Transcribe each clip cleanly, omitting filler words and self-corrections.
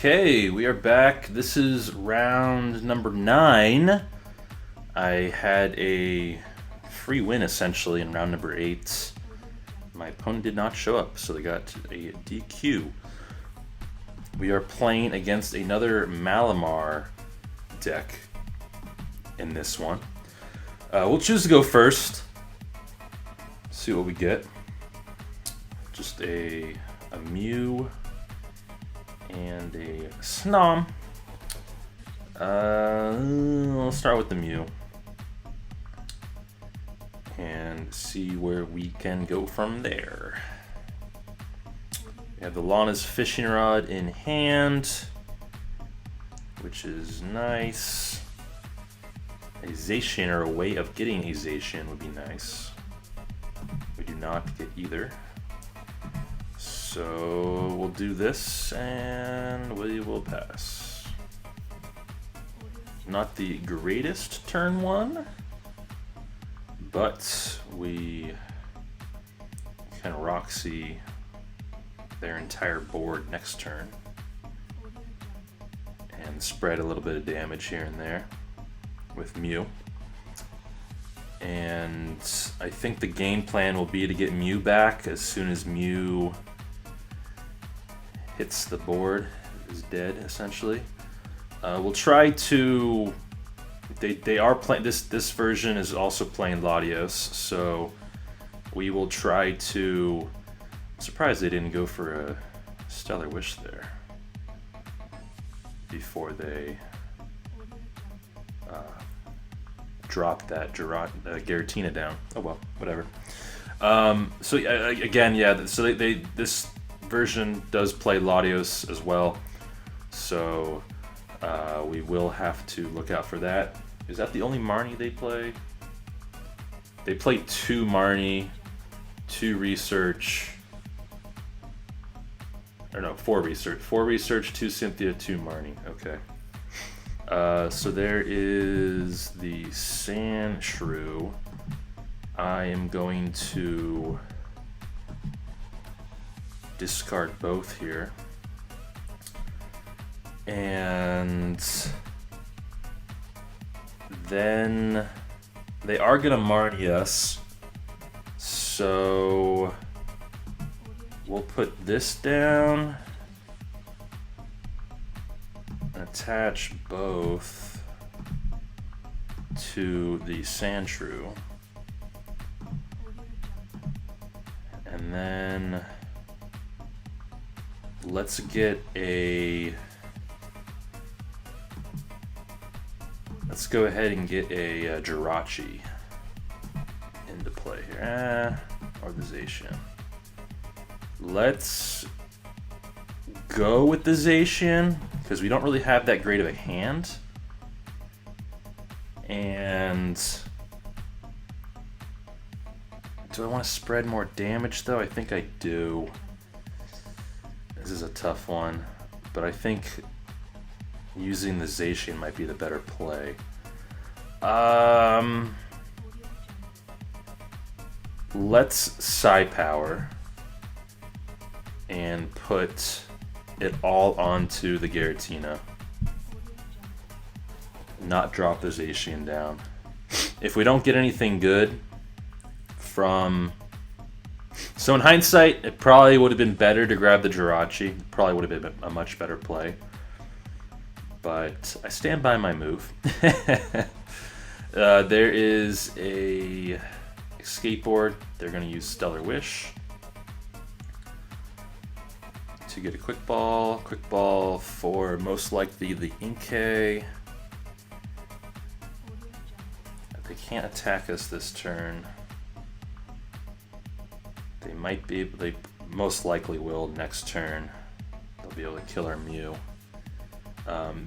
Okay, we are back. This is round number 9. I had a free win essentially in round number 8. My opponent did not show up, so they got a DQ. We are playing against another Malamar deck in this one. We'll choose to go first. See what we get. Just a Mew and a Snom. I'll start with the Mew and see where we can go from there. We have the Lana's Fishing Rod in hand, which is nice. A Zacian, or a way of getting a Zacian, would be nice. We do not get either. So we'll do this and we will pass. Not the greatest turn 1, but we can Roxy their entire board next turn and spread a little bit of damage here and there with Mew. And I think the game plan will be to get Mew back as soon as Mew hits the board, is dead essentially. We'll try to. They are playing this version is also playing Latios, so we will try to. I'm surprised they didn't go for a Stellar Wish there before they drop that Giratina down. Oh well, whatever. So again, yeah. So this version does play Latios as well, so we will have to look out for that. Is that the only Marnie they play? They play 2 Marnie, 2 Research, or no, 4 Research. 4 Research, 2 Cynthia, 2 Marnie. Okay. So there is the Sandshrew. I am going to discard both here. And then they are going to Marnie us. So we'll put this down. Attach both to the Sandshrew. And then let's go ahead and get a Jirachi into play here. Or the Zacian. Let's go with the Zacian, because we don't really have that great of a hand. And do I want to spread more damage though? I think I do. This is a tough one, but I think using the Zacian might be the better play. Let's Psi Power and put it all onto the Giratina. Not drop the Zacian down. If we don't get anything good from... So in hindsight, it probably would have been better to grab the Jirachi. Probably would have been a much better play. But I stand by my move. There is a Skateboard. They're going to use Stellar Wish to get a Quick Ball. Quick Ball for most likely the Inkay. They can't attack us this turn. They might be, they most likely will next turn. They'll be able to kill our Mew.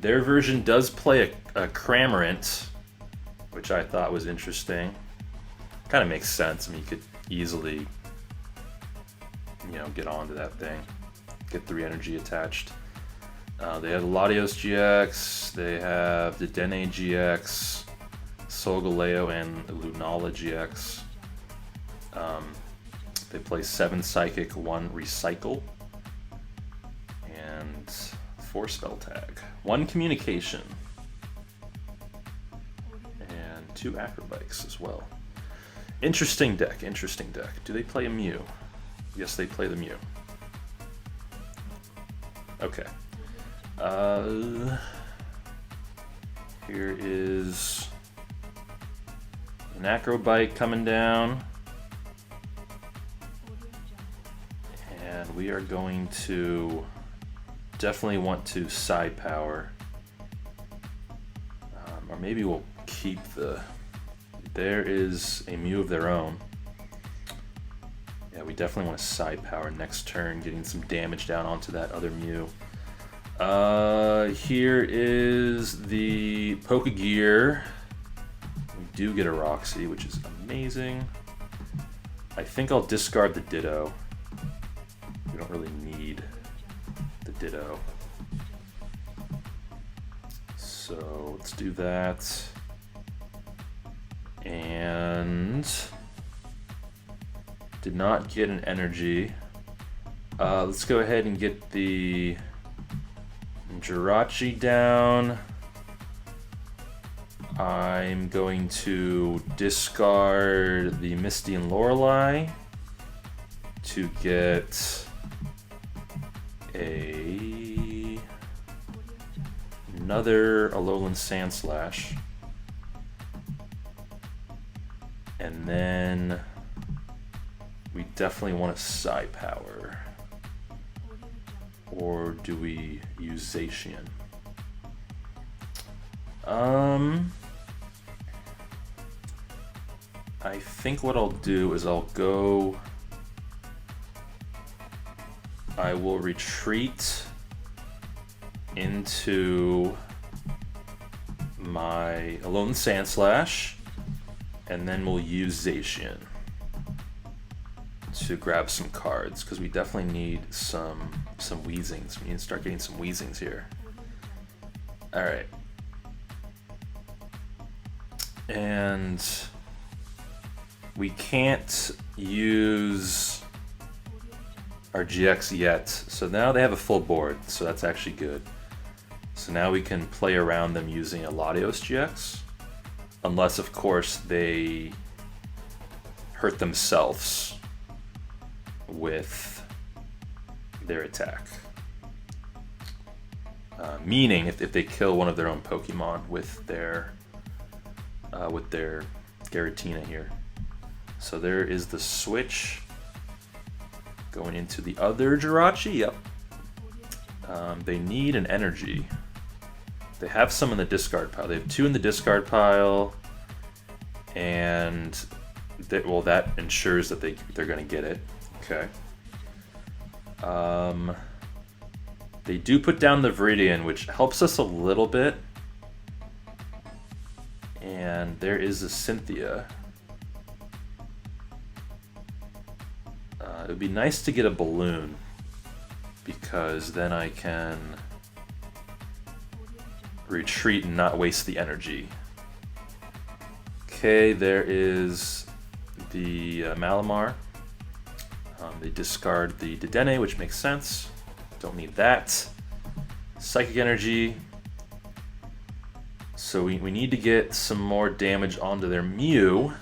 Their version does play a Cramorant, which I thought was interesting. Kind of makes sense. I mean, you could easily, get onto that thing. Get 3 energy attached. They have the Latios GX, they have the Dene GX, Solgaleo, and Lunala GX. They play 7 Psychic, 1 Recycle, and 4 spell tag, 1 communication, and 2 acrobikes as well. Interesting deck, interesting deck. Do they play a Mew? Yes, they play the Mew. Okay. Here is an acrobike coming down. And we are going to definitely want to side power. Or maybe we'll keep the... There is a Mew of their own. Yeah, we definitely want to side power next turn, getting some damage down onto that other Mew. Here is the Pokegear. We do get a Roxy, which is amazing. I think I'll discard the Ditto. We don't really need the Ditto. So let's do that. And did not get an energy. Let's go ahead and get the Jirachi down. I'm going to discard the Misty and Lorelei to get another Alolan Sandslash. And then we definitely want a Psy Power. Or do we use Zacian? I think what I'll do is I will retreat into my Alolan Sandslash, and then we'll use Zacian to grab some cards, because we definitely need some Weezings. We need to start getting some Weezings here. Alright. And we can't use our GX yet, so now they have a full board, so that's actually good. So now we can play around them using a Latios GX, unless of course they hurt themselves with their attack. Meaning if they kill one of their own Pokemon with their Giratina here. So there is the switch going into the other Jirachi. Yep. They need an energy. They have some in the discard pile. They have 2 in the discard pile, and that ensures that they're going to get it. Okay. They do put down the Viridian, which helps us a little bit. And there is a Cynthia. It would be nice to get a balloon, because then I can retreat and not waste the energy. Okay, there is the Malamar. They discard the Dedenne, which makes sense. Don't need that. Psychic Energy. So we need to get some more damage onto their Mew.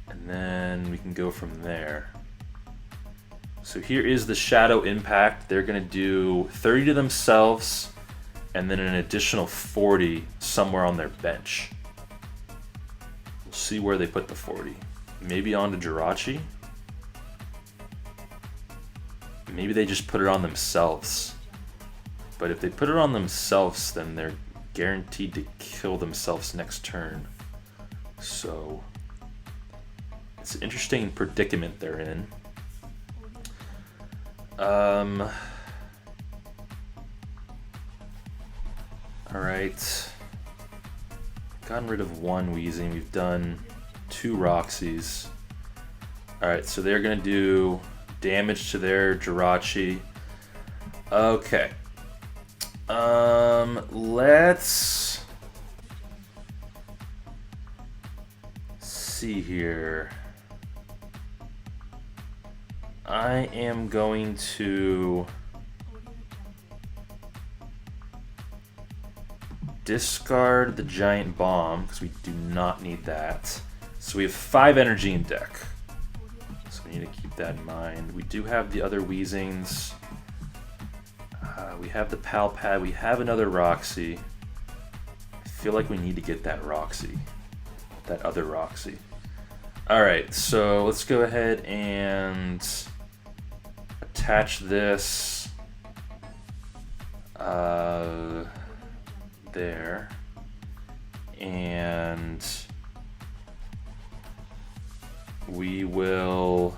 And then we can go from there. So here is the Shadow Impact. They're going to do 30 to themselves, and then an additional 40 somewhere on their bench. We'll see where they put the 40. Maybe onto Jirachi. Maybe they just put it on themselves. But if they put it on themselves, then they're guaranteed to kill themselves next turn. So it's an interesting predicament they're in. Alright. Gotten rid of 1 Weezing. We've done 2 Roxies. Alright, so they're going to do damage to their Jirachi. Okay. Let's see here. I am going to discard the giant bomb because we do not need that. So we have 5 energy in deck. So we need to keep that in mind. We do have the other Weezings. We have the Pal Pad. We have another Roxy. I feel like we need to get that Roxy. That other Roxy. Alright, so let's go ahead and attach this there. And we will...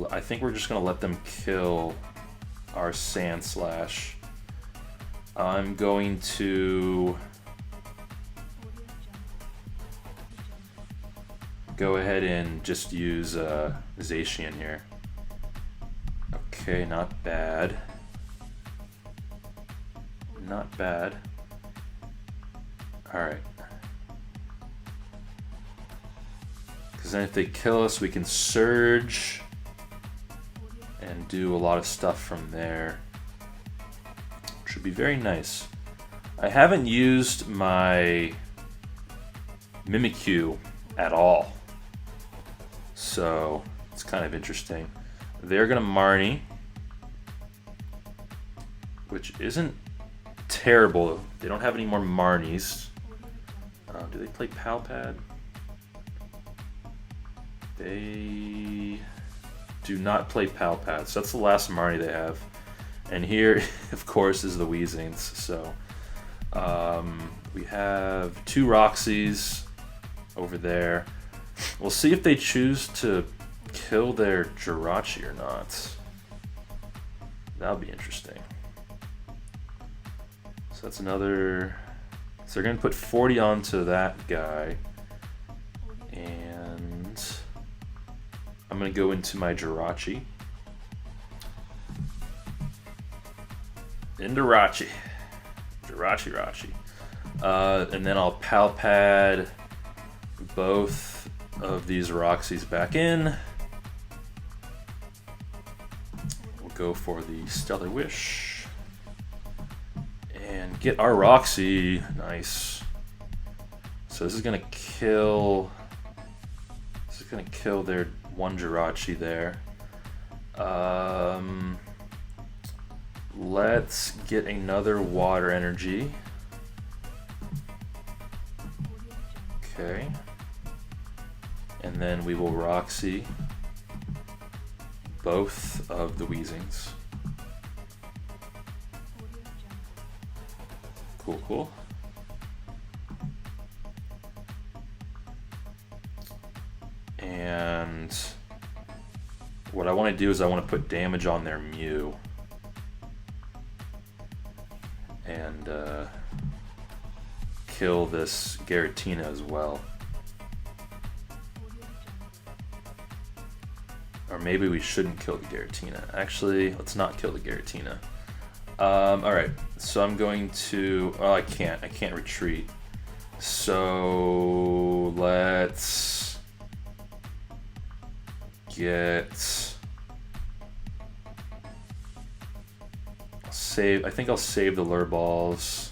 I think we're just going to let them kill our Sandslash. I'm going to go ahead and just use Zacian here. Okay, not bad. Not bad. Alright. Because then if they kill us, we can Surge and do a lot of stuff from there. Which would be very nice. I haven't used my Mimikyu at all. So it's kind of interesting. They're gonna Marnie, which isn't terrible. They don't have any more Marnies. Do they play Pal Pad? They do not play Pal Pad, so that's the last Marnie they have. And here, of course, is the Weezings. So we have 2 Roxys over there. We'll see if they choose to kill their Jirachi or not. That'll be interesting. So that's another... So they're going to put 40 onto that guy. And I'm going to go into my Jirachi. Into Rachi. Jirachi. And then I'll Pal Pad both of these Roxys back in. We'll go for the Stellar Wish. And get our Roxy. Nice. So this is gonna kill... This is gonna kill their one Jirachi there. Let's get another Water Energy. Okay. And then we will Roxy both of the Weezings. Cool. And what I want to do is I want to put damage on their Mew. And kill this Giratina as well. Or maybe we shouldn't kill the Giratina. Actually, let's not kill the Giratina. Alright, so I'm going to... Oh, I can't retreat. So let's get... I think I'll save the Lure Balls.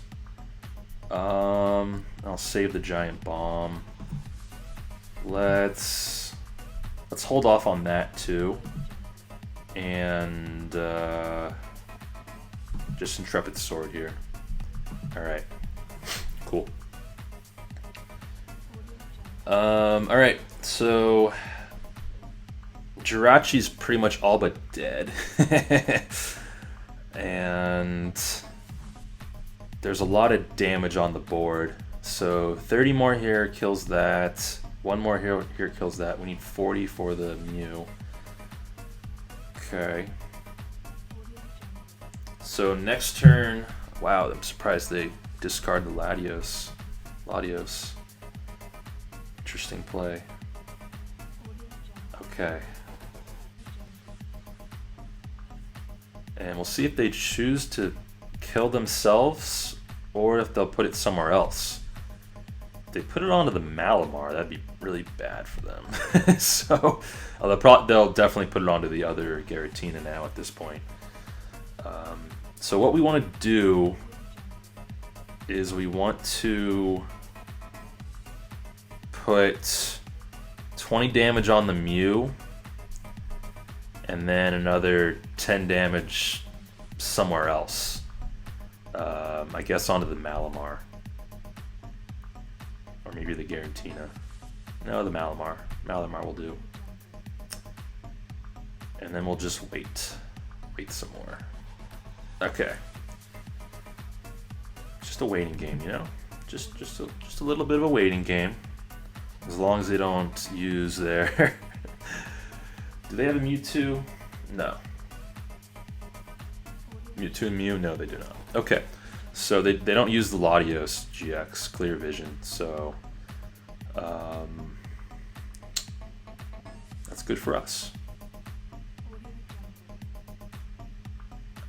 I'll save the Giant Bomb. Let's hold off on that too. And just Intrepid Sword here. Alright. Cool. Alright, so Jirachi's pretty much all but dead. And there's a lot of damage on the board. So 30 more here kills that. 1 more here kills that. We need 40 for the Mew. Okay. So next turn, wow, I'm surprised they discard the Latios. Interesting play. Okay. And we'll see if they choose to kill themselves or if they'll put it somewhere else. If they put it onto the Malamar, that'd be really bad for them. So they'll definitely put it onto the other Giratina now at this point. So what we want to do is we want to put 20 damage on the Mew, and then another 10 damage somewhere else. I guess onto the Malamar. Or maybe the Giratina. No, the Malamar. Malamar will do. And then we'll just wait. Wait some more. Okay. Just a waiting game, you know? Just a little bit of a waiting game. As long as they don't use their... Do they have a Mewtwo? No. Mewtwo and Mew? No, they do not. Okay. So they don't use the Latios GX Clear Vision, so that's good for us.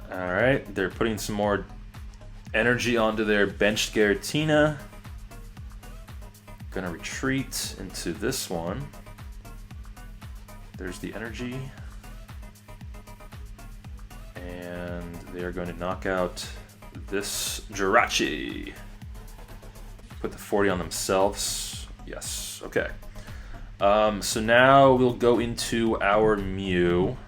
Alright, they're putting some more energy onto their benched Giratina. Gonna retreat into this one. There's the energy. And they are going to knock out this Jirachi. Put the 40 on themselves. Yes, okay. So now we'll go into our Mew.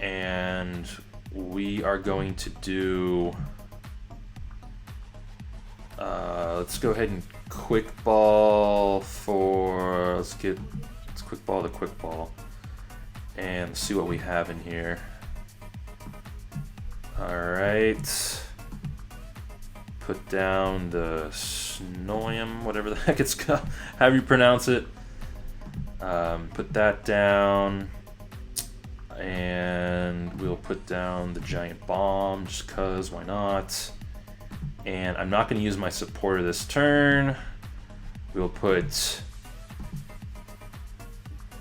And we are going to do... let's go ahead and quick ball for... Let's quick ball the quick ball. And see what we have in here. Alright. Put down the Snoyum, whatever the heck it's called. However you pronounce it. Put that down. And we'll put down the Giant Bomb, just cause, why not? And I'm not going to use my supporter this turn. We'll put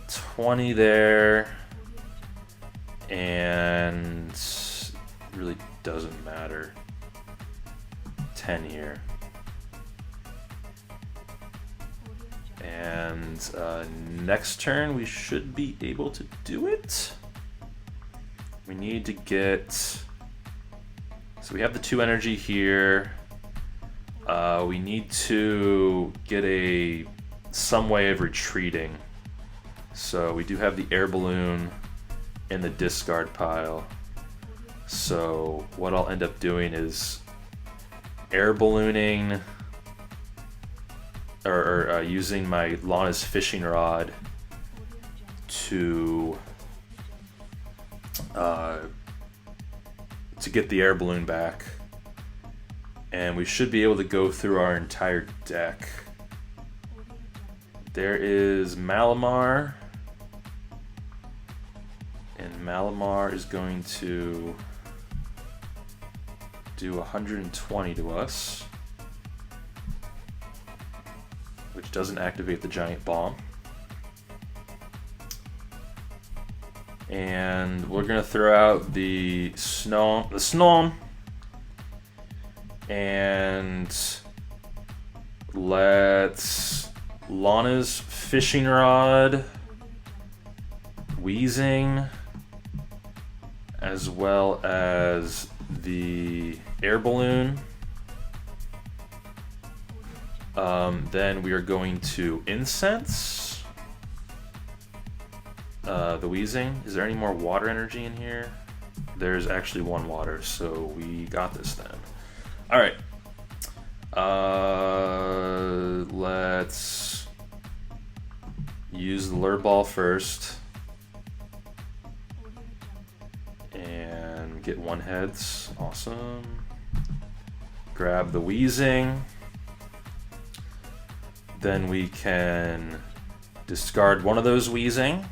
20 there. And really doesn't matter. 10 here. And next turn we should be able to do it. We need to get... So we have the 2 energy here. We need to get some way of retreating. So we do have the air balloon in the discard pile. So what I'll end up doing is air ballooning or using my Lana's fishing rod to get the air balloon back. And we should be able to go through our entire deck. There is Malamar. And Malamar is going to do 120 to us, which doesn't activate the Giant Bomb. And we're gonna throw out the Snom, and let's Lana's fishing rod, Wheezing, as well as the air balloon. Then we are going to incense the Wheezing. Is there any more water energy in here? There's actually 1 water, so we got this then. All right. Let's use the lure ball first and get 1 heads. Awesome. Grab the Wheezing. Then we can discard one of those Wheezing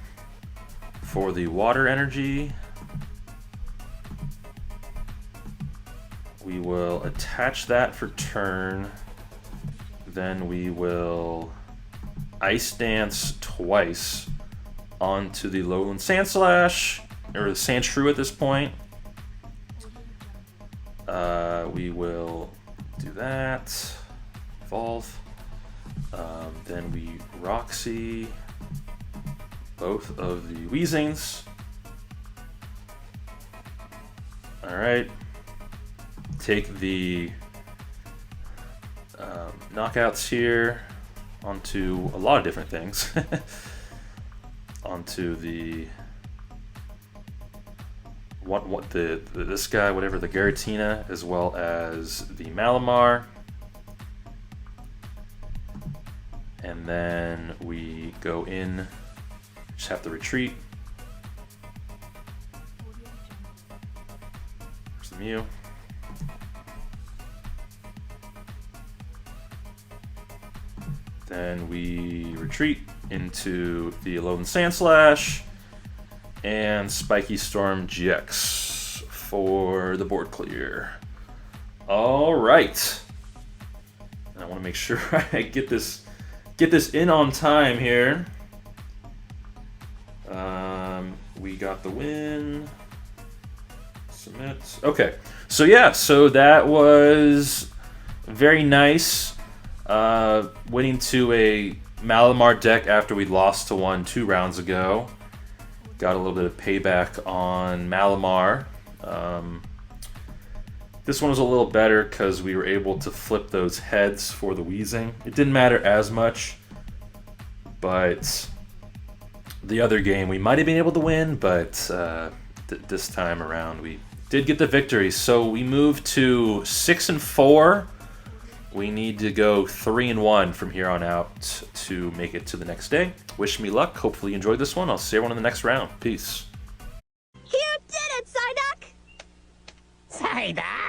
for the water energy. We will attach that for turn. Then we will Ice Dance twice onto the Alolan Sandslash, or the Sandshrew at this point. We will do that. Evolve. Then we Roxy both of the Wheezings. Alright. Take the knockouts here onto a lot of different things. Onto the this guy, whatever, the Giratina, as well as the Malamar. And then we go in, just have to retreat. There's the Mew. Then we retreat into the Alolan Sandslash and Spiky Storm GX for the board clear. All right. And I want to make sure I get this in on time here. We got the win. Submit. Okay. So yeah, so that was very nice. Winning to a Malamar deck after we lost to one 2 rounds ago. Got a little bit of payback on Malamar. This one was a little better because we were able to flip those heads for the Weezing. It didn't matter as much, but the other game we might have been able to win, but this time around we did get the victory. So we moved to 6-4. We need to go 3-1 from here on out to make it to the next day. Wish me luck. Hopefully you enjoyed this one. I'll see everyone in the next round. Peace. You did it, Psyduck! Psyduck!